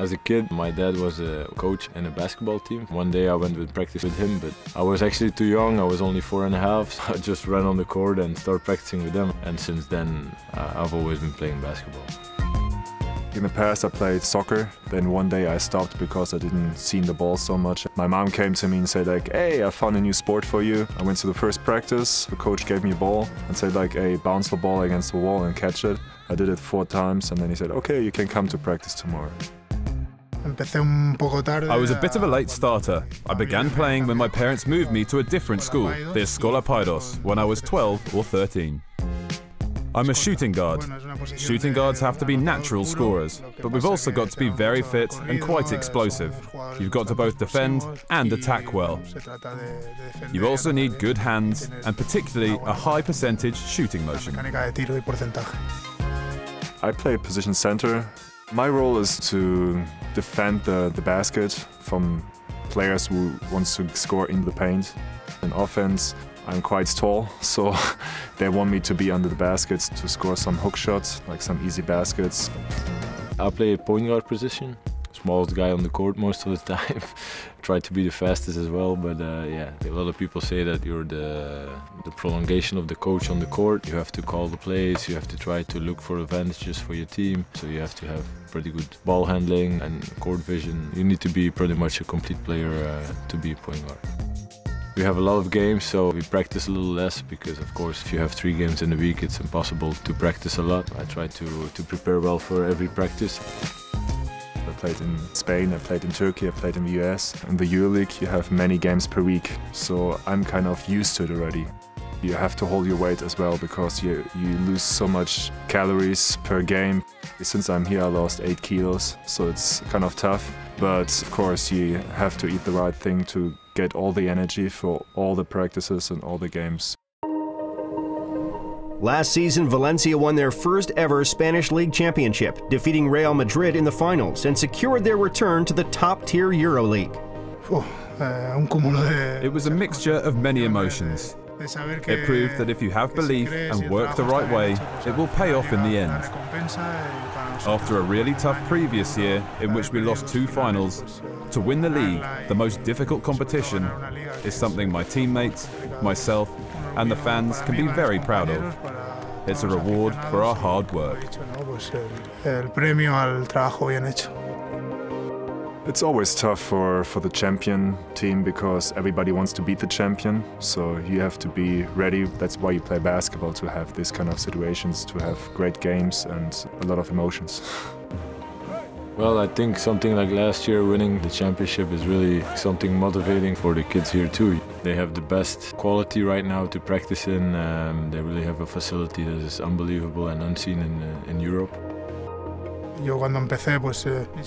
As a kid, my dad was a coach in a basketball team. One day I went with practice with him, but I was actually too young. I was only 4.5. So I just ran on the court and started practicing with them. And since then, I've always been playing basketball. In the past I played soccer, then one day I stopped because I didn't see the ball so much. My mom came to me and said like, hey, I found a new sport for you. I went to the first practice, the coach gave me a ball and said like, hey, bounce the ball against the wall and catch it. I did it 4 times and then he said, okay, you can come to practice tomorrow. I was a bit of a late starter. I began playing when my parents moved me to a different school, the Escola Paidos, when I was 12 or 13. I'm a shooting guard. Shooting guards have to be natural scorers, but we've also got to be very fit and quite explosive. You've got to both defend and attack well. You also need good hands and particularly a high percentage shooting motion. I play position center. My role is to defend the basket from players who want to score in the paint. In offense, I'm quite tall, so they want me to be under the baskets to score some hook shots, like some easy baskets. I play a point guard position. Smallest guy on the court most of the time. Try to be the fastest as well, but yeah, a lot of people say that you're the prolongation of the coach on the court. You have to call the plays, you have to try to look for advantages for your team, so you have to have pretty good ball handling and court vision. You need to be pretty much a complete player to be a point guard. We have a lot of games, so we practice a little less because, of course, if you have 3 games in a week, it's impossible to practice a lot. I try to prepare well for every practice. I played in Spain, I played in Turkey, I played in the US. In the EuroLeague you have many games per week, so I'm kind of used to it already. You have to hold your weight as well because you lose so much calories per game. Since I'm here I lost 8 kilos, so it's kind of tough. But of course you have to eat the right thing to get all the energy for all the practices and all the games. Last season, Valencia won their first ever Spanish League championship, defeating Real Madrid in the finals and secured their return to the top-tier EuroLeague. It was a mixture of many emotions. It proved that if you have belief and work the right way, it will pay off in the end. After a really tough previous year in which we lost 2 finals, to win the league, the most difficult competition, is something my teammates, myself, and the fans can be very proud of. It's a reward for our hard work. It's always tough for the champion team because everybody wants to beat the champion, so you have to be ready. That's why you play basketball, to have these kind of situations, to have great games and a lot of emotions. Well, I think something like last year winning the championship is really something motivating for the kids here too. They have the best quality right now to practice in. They really have a facility that is unbelievable and unseen in Europe.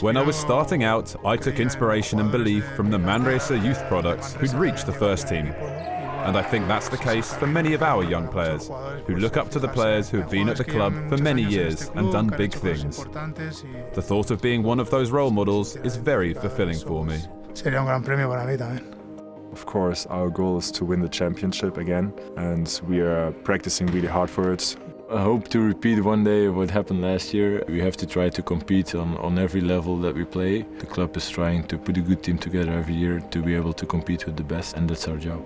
When I was starting out, I took inspiration and belief from the Manresa youth products who'd reached the first team. And I think that's the case for many of our young players, who look up to the players who have been at the club for many years and done big things. The thought of being one of those role models is very fulfilling for me. Of course, our goal is to win the championship again, and we are practicing really hard for it. I hope to repeat one day what happened last year. We have to try to compete on every level that we play. The club is trying to put a good team together every year to be able to compete with the best, and that's our job.